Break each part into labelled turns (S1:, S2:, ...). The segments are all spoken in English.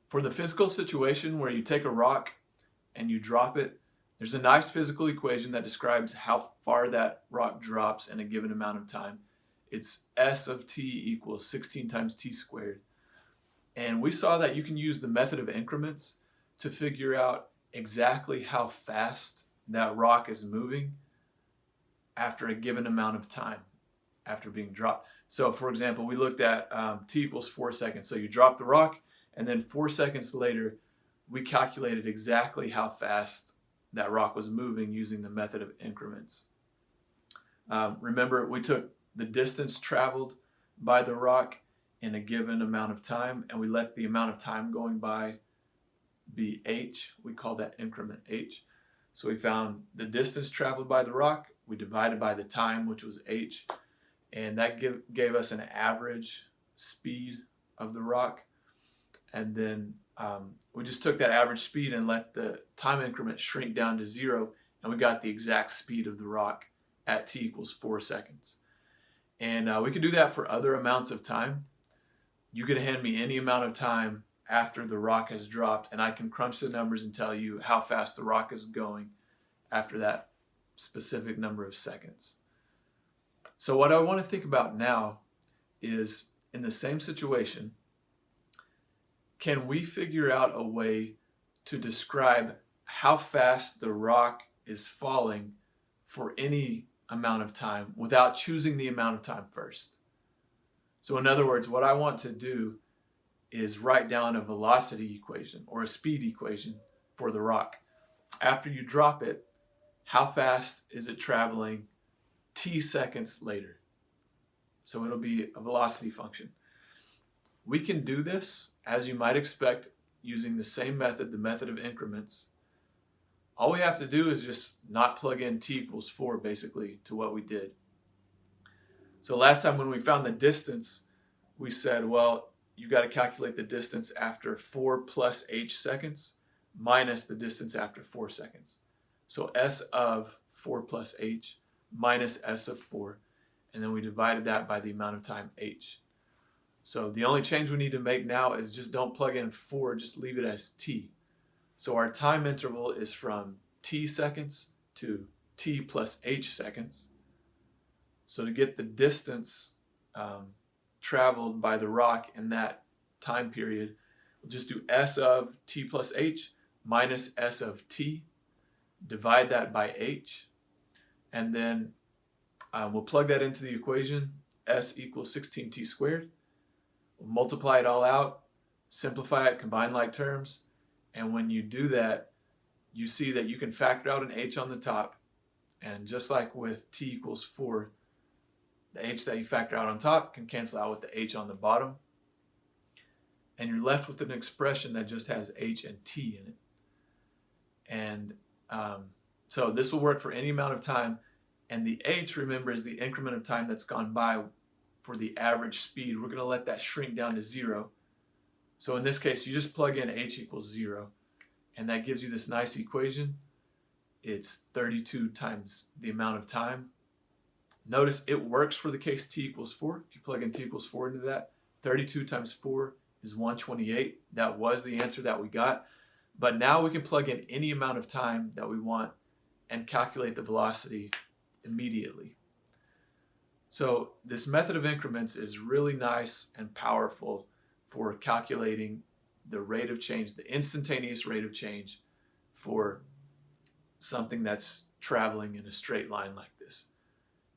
S1: For the physical situation where you take a rock and you drop it, there's a nice physical equation that describes how far that rock drops in a given amount of time. It's S of t equals 16 times t squared. And we saw that you can use the method of increments to figure out exactly how fast that rock is moving after a given amount of time after being dropped. So for example, we looked at t equals 4 seconds. So you drop the rock, and then 4 seconds later, we calculated exactly how fast that rock was moving using the method of increments. Remember, we took the distance traveled by the rock in a given amount of time, and we let the amount of time going by be h. We call that increment h. So we found the distance traveled by the rock, we divided by the time, which was h, and that gave us an average speed of the rock. And then we just took that average speed and let the time increment shrink down to 0, and we got the exact speed of the rock at t equals 4 seconds. And we could do that for other amounts of time. You could hand me any amount of time after the rock has dropped, and I can crunch the numbers and tell you how fast the rock is going after that specific number of seconds. So what I want to think about now is, in the same situation, can we figure out a way to describe how fast the rock is falling for any amount of time without choosing the amount of time first? So in other words, what I want to do is write down a velocity equation or a speed equation for the rock. After you drop it, how fast is it traveling t seconds later? So it'll be a velocity function. We can do this, as you might expect, using the same method, the method of increments. All we have to do is just not plug in t equals 4 basically to what we did. So last time when we found the distance, we said, well, you got to calculate the distance after 4 plus h seconds minus the distance after 4 seconds. So s of 4 plus h minus s of 4, and then we divided that by the amount of time h. So the only change we need to make now is just don't plug in 4, just leave it as t. So our time interval is from t seconds to t plus h seconds. So to get the distance traveled by the rock in that time period, we'll just do s of t plus h minus s of t, divide that by h, and then we'll plug that into the equation, s equals 16t squared. We'll multiply it all out, simplify it, combine like terms, and when you do that, you see that you can factor out an h on the top, and just like with t equals 4, the h that you factor out on top can cancel out with the h on the bottom, and you're left with an expression that just has h and t in it. And so this will work for any amount of time, and the h, remember, is the increment of time that's gone by for the average speed. We're going to let that shrink down to 0. So in this case, you just plug in h equals 0, and that gives you this nice equation. It's 32 times the amount of time. Notice it works for the case t equals 4. If you plug in t equals 4 into that, 32 times 4 is 128. That was the answer that we got. But now we can plug in any amount of time that we want and calculate the velocity immediately. So this method of increments is really nice and powerful for calculating the rate of change, the instantaneous rate of change for something that's traveling in a straight line like this.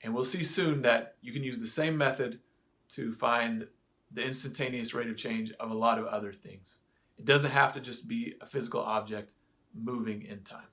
S1: And we'll see soon that you can use the same method to find the instantaneous rate of change of a lot of other things. It doesn't have to just be a physical object moving in time.